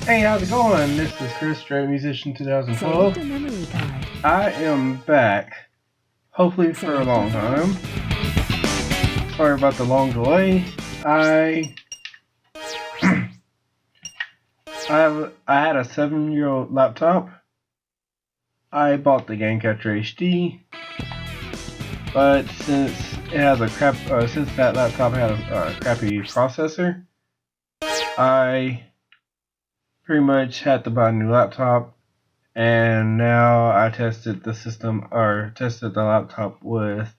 Hey, how's it going? This is Chris, Straight Musician 2012. Select a memory card. I am back, hopefully for a long time. Sorry about the long delay. I had a 7-year-old laptop. I bought the Gamecatcher HD, but since that laptop had a crappy processor, I pretty much had to buy a new laptop. And now I tested the laptop with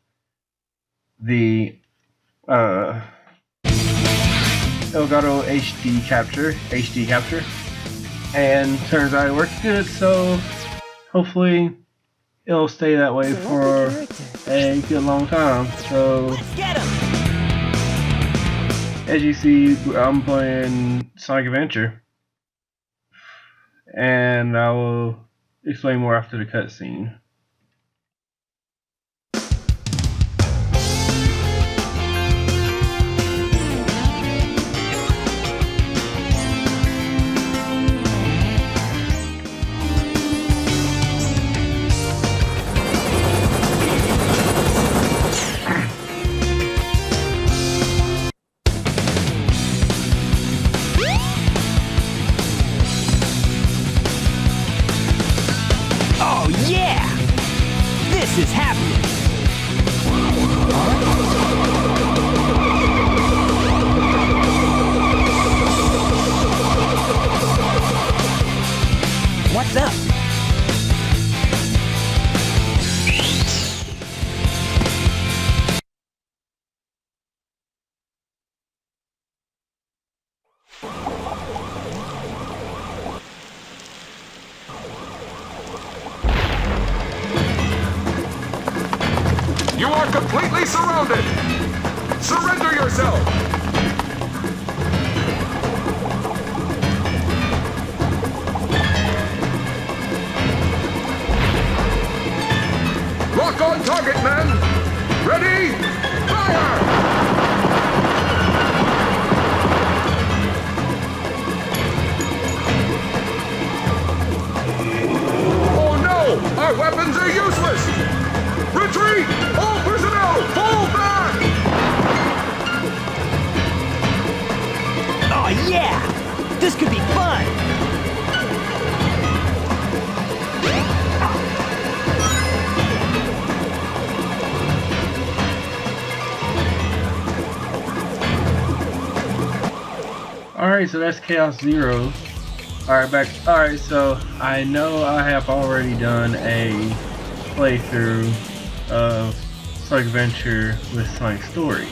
the Elgato HD capture, and turns out it works good. So hopefully it'll stay that way for a good long time. So Let's get him. as you see, I'm playing Sonic Adventure, and I will explain more after the cutscene. Oh yeah! This is happening. What's up? You are completely surrounded! Surrender yourself! Lock on target, men! Ready? Fire! Oh no! Our weapons are useless! Retreat! All personnel, fall back! Oh yeah! This could be fun. Alright, so that's Chaos Zero. Alright, so I know I have already done a playthrough of Sonic Adventure with Sonic Story.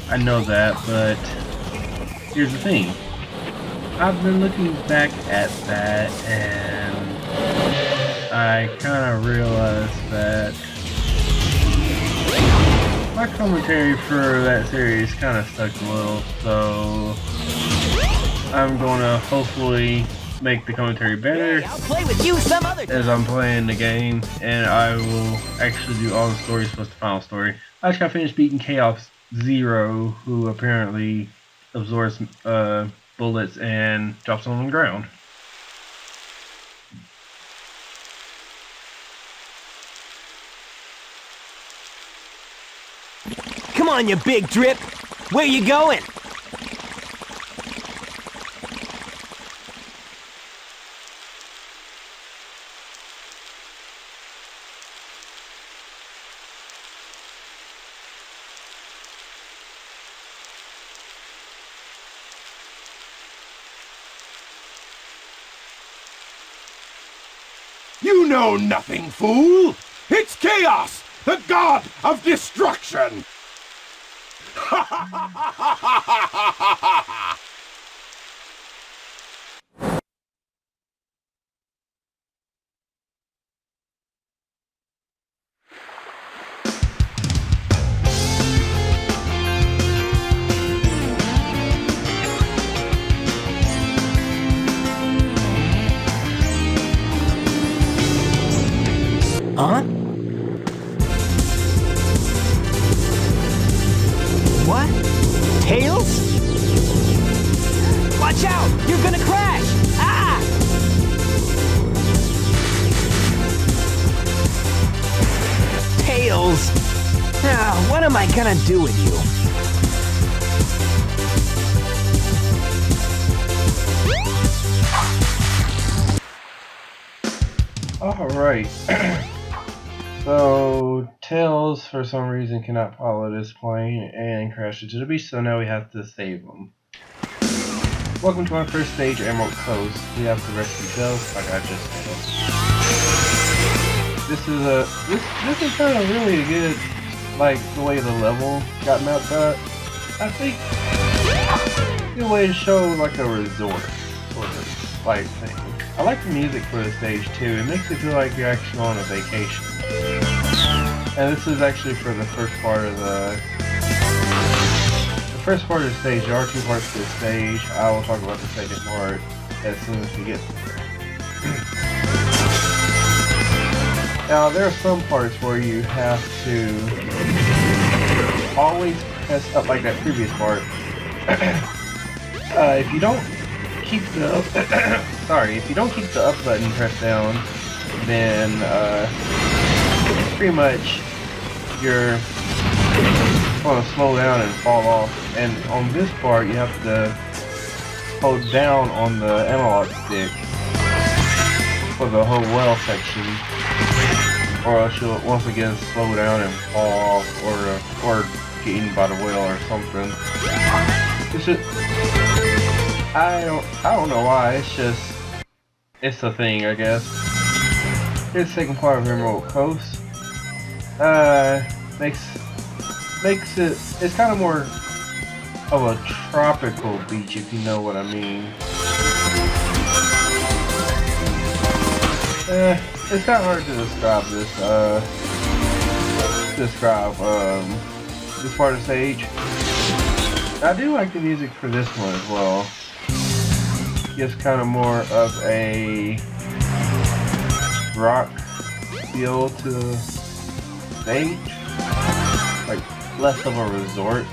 I know that, but here's the thing. I've been looking back at that and I kind of realized that my commentary for that series kind of stuck a little, so I'm gonna hopefully make the commentary better I'll play with you some other time. as I'm playing the game, and I will actually do all the stories plus the final story. I just got finished beating Chaos Zero, who apparently absorbs bullets and drops them on the ground. Come on, you big drip. Where you going? You know nothing, fool! It's Chaos, the god of destruction! Ha ha ha ha ha ha ha ha! Huh? What? Tails? Watch out! You're gonna crash! Ah! Tails! What am I gonna do with you? Alright. So, Tails, for some reason, cannot follow this plane and crashed into the beach, so now we have to save him. Welcome to our first stage, Emerald Coast. We have to rescue Tails, like I just said. This is kind of really good, like, the way the level got mapped out. I think, good way to show, like, a resort, sort of, like, thing. I like the music for the stage too. It makes it feel like you're actually on a vacation. And this is actually for the first part of the stage. There are two parts to the stage. I will talk about the second part as soon as we get there. Now there are some parts where you have to always press up, like that previous part. If you don't keep the if you don't keep the up button pressed down, then pretty much you're going to slow down and fall off. And on this part, you have to hold down on the analog stick for the whole well section, or else you'll once again slow down and fall off, or get eaten by the whale or something. It's just, I don't know why. It's a thing, I guess. Here's the second part of Emerald Coast. Makes it. It's kind of more of a tropical beach, if you know what I mean. It's kind of hard to describe this. This part of the stage. I do like the music for this one as well. Gives kind of more of a rock feel to the stage, like less of a resort.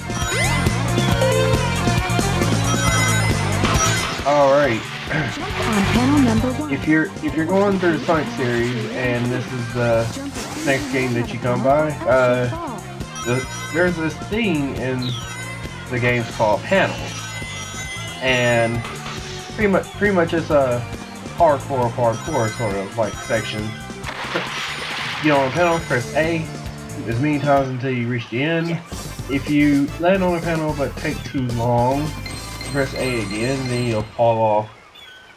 All right. On panel number 1. If you're going through the Sonic series and this is the next game that you come by, there's this thing in the game's called panels, and pretty much it's a parkour sort of like section. You know, on a panel, press A as many times until you reach the end. If you land on a panel but take too long, press A again, then you'll fall off.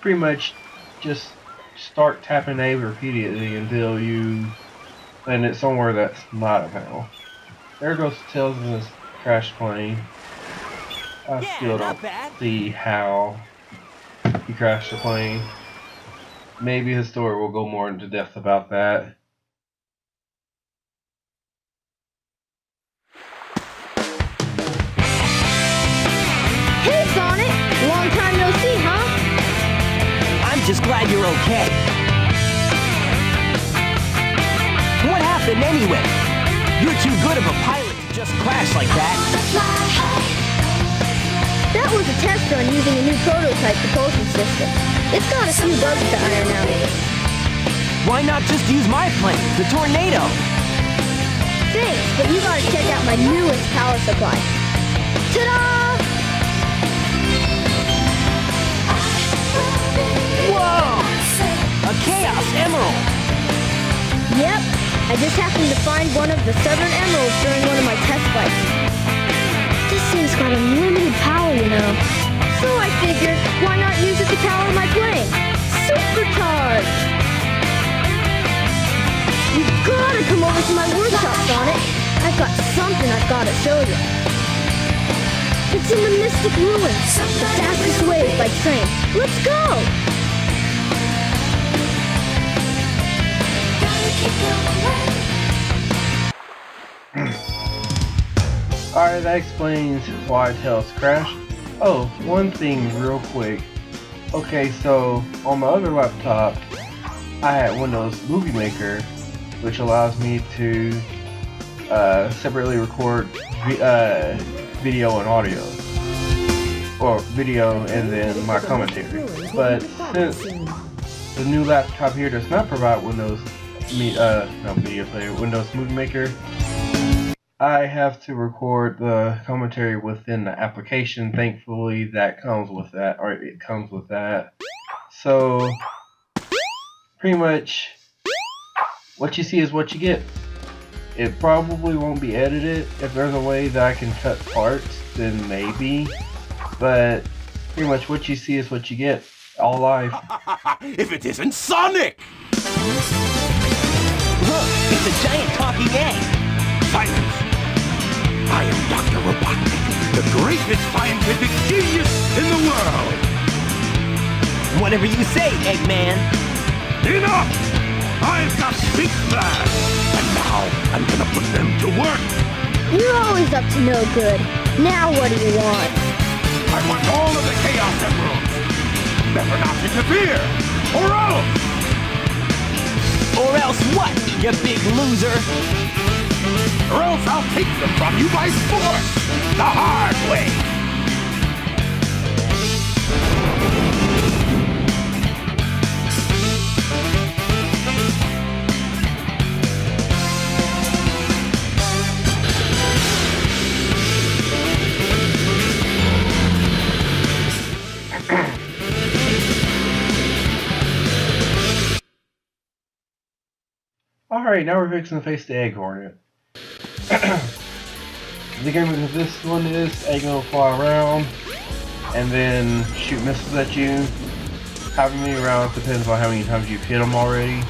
Pretty much just start tapping A repeatedly until you land it somewhere that's not a panel. There goes Tails in this crash plane. I still don't see how he crashed the plane. Maybe his story will go more into depth about that. Hey, Sonic! Long time no see, huh? I'm just glad you're okay. What happened anyway? You're too good of a pilot to just crash like that. That was a test run using a new prototype propulsion system. It's got a few bugs to iron out. Why not just use my plane, the Tornado? Thanks, but you gotta check out my newest power supply. Ta-da! Whoa! A Chaos Emerald! Yep, I just happened to find one of the Southern Emeralds during one of my test flights. This thing's got unlimited power, you know. So I figured, why not use it to power my plane? Supercharged! You gotta come over to my workshop, Sonic. I've got something I've gotta show you. It's in the Mystic Ruins, the fastest way by train. Let's go! Alright, that explains why Tails crashed. Oh, one thing real quick. Okay, so on my other laptop, I had Windows Movie Maker, which allows me to separately record video and audio. Or video and then my commentary. But since the new laptop here does not provide Windows Media Player, Windows Movie Maker, I have to record the commentary within the application. Thankfully, that comes with that, or it comes with that. So, pretty much, what you see is what you get. It probably won't be edited. If there's a way that I can cut parts, then maybe. But pretty much what you see is what you get. All live. If it isn't Sonic! Look, it's a giant talking egg. Silence! I am Dr. Robotnik, the greatest scientific genius in the world! Whatever you say, Eggman. Enough! I've got big plans, and now I'm gonna put them to work! You're always up to no good. Now what do you want? I want all of the Chaos Emeralds! Better not interfere, or else! Or else what, you big loser? Or else I'll take them from you by force, the hard way! Alright, now we're fixing to face the Egg Hornet. The game of this one is Eggman will fly around and then shoot missiles at you. However many rounds depends on how many times you've hit him already.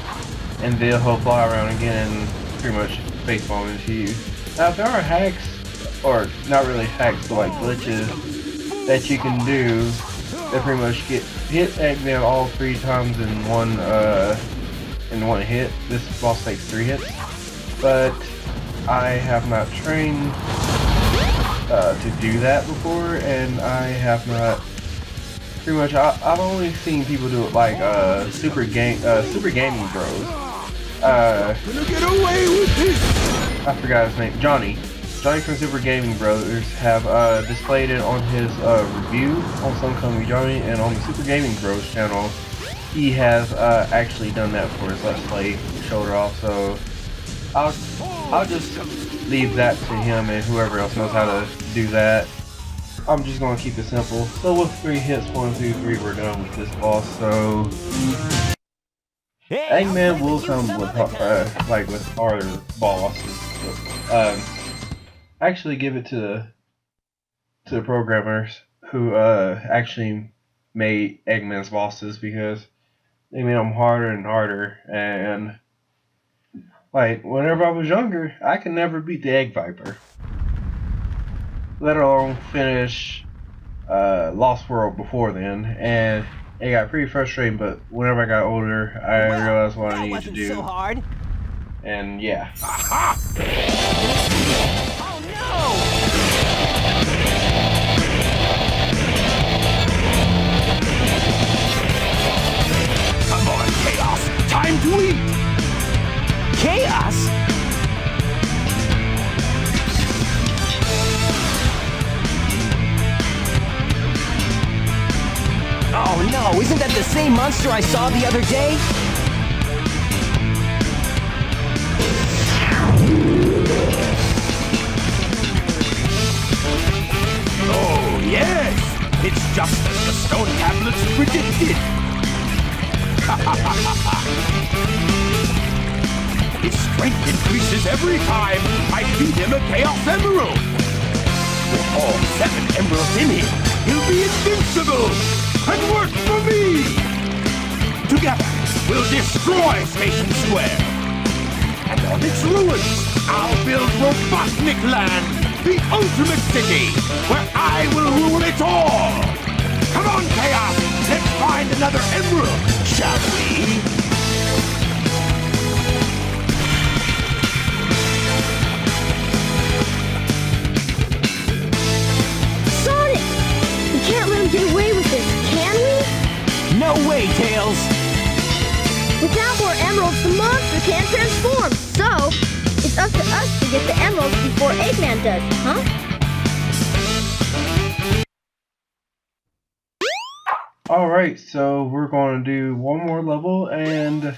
And then he'll fly around again and pretty much face bomb into you. Now there are hacks, or not really hacks, but like glitches that you can do that pretty much hit Eggman all 3 times in one hit. This boss takes 3 hits, but I have not trained to do that before, and I have not. Pretty much, I've only seen people do it like Super Gaming Bros. Gonna get away with this! I forgot his name. Johnny from Super Gaming Brothers have displayed it on his review on Some Call Me Johnny, and on the Super Gaming Bros channel, he has actually done that for his Let's Play, showed it off. So I'll just leave that to him and whoever else knows how to do that. I'm just gonna keep it simple. So with 3 hits, 1, 2, 3, we're done with this boss. So Hey, Eggman will come with with harder bosses. Actually, give it to the programmers who actually made Eggman's bosses, because they made them harder and harder. And like whenever I was younger, I could never beat the Egg Viper, let alone finish Lost World before then, and it got pretty frustrating. But whenever I got older, I realized what I needed to do. So hard. And yeah. Aha! Oh no! Come on, Chaos! Time to eat! Chaos? Oh no, isn't that the same monster I saw the other day? Oh, yes! It's just as the stone tablets predicted! His strength increases every time I feed him a Chaos Emerald! With all 7 emeralds in him, he'll be invincible! And work for me! Together, we'll destroy Station Square! And on its ruins, I'll build Robotnik Land, the ultimate city, where I will rule it all! Come on, Chaos! Let's find another emerald, shall we? Sonic! We can't let him get away with this, can we? No way, Tails! Without more emeralds, the monster can't transform. So, it's up to us to get the emeralds before Eggman does, huh? Alright, so we're going to do one more level and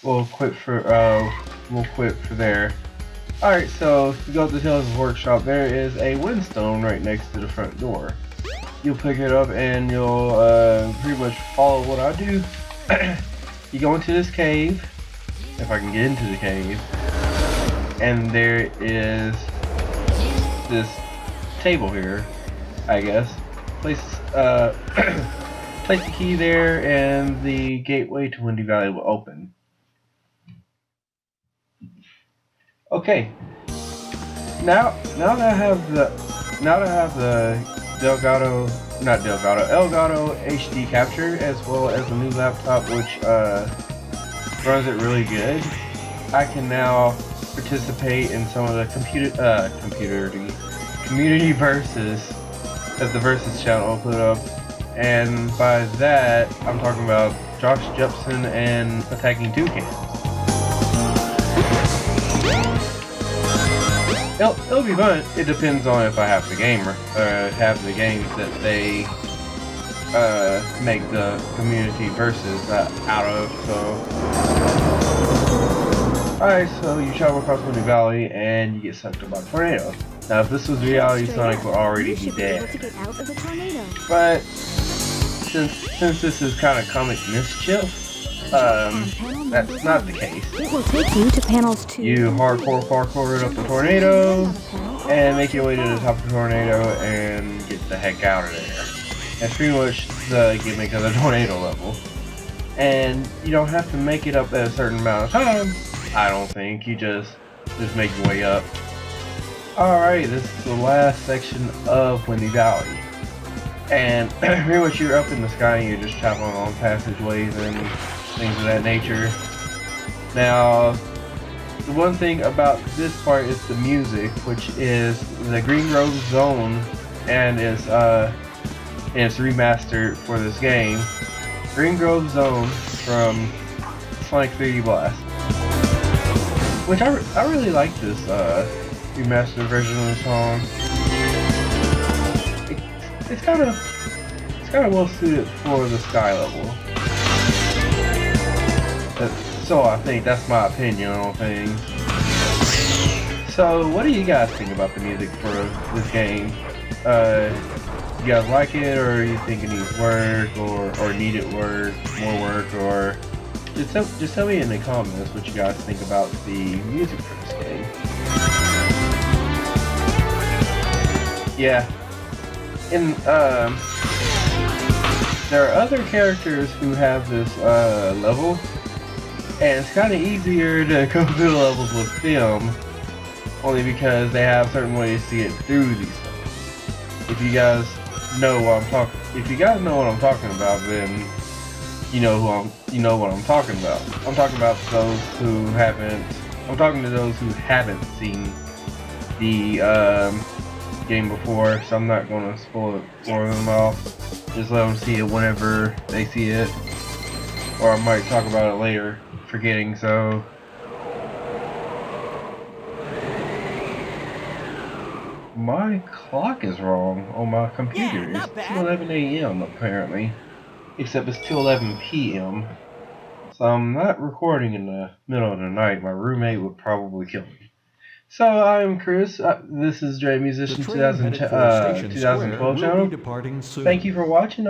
we'll quit for there. Alright, so if you go to the Tales Workshop, there is a windstone right next to the front door. You'll pick it up and you'll pretty much follow what I do. You go into this cave, if I can get into the cave, and there is this table here, I guess. Place place the key there and the gateway to Windy Valley will open. Okay. Now that I have the Elgato HD capture, as well as the new laptop which runs it really good, I can now participate in some of the community versus that the Versus channel put up, and by that I'm talking about Josh Jepson and Attacking Toucan. It'll be fun. It depends on if I have the gamer, have the games that they make the community versus out of. So, alright, so you travel across Windy Valley and you get sucked up by a tornado. Now, if this was reality, Sonic would already be dead. But since this is kind of comic mischief, that's not the case. It will take you to panels 2. You hardcore parkour up the tornado and make your way to the top of the tornado and get the heck out of there. That's pretty much the gimmick of the tornado level. And you don't have to make it up at a certain amount of time, I don't think. You just make your way up. Alright, this is the last section of Windy Valley. And pretty much you're up in the sky and you're just traveling along passageways and things of that nature. Now, the one thing about this part is the music, which is the Green Grove Zone, and it's remastered for this game. Green Grove Zone from Sonic 3D Blast, which I really like this remastered version of the song. It's kind of well suited for the sky level. So I think that's my opinion on things. So what do you guys think about the music for this game? You guys like it, or you think it needs work, or needed work, more work, or just tell me in the comments what you guys think about the music for this game. Yeah. And there are other characters who have this level, and it's kind of easier to go through the levels with film, only because they have certain ways to get through these levels. If you guys know what I'm talking about, then you know what I'm talking about. I'm talking about those who haven't. I'm talking to those who haven't seen the game before, so I'm not going to spoil it for them all. Just let them see it whenever they see it, or I might talk about it later, forgetting. So my clock is wrong on my computer. Yeah, it's 2:11 a.m. apparently, except it's 2:11 p.m. So I'm not recording in the middle of the night. My roommate would probably kill me. So I'm Chris. This is Dre Musician 2012 channel. Thank you for watching.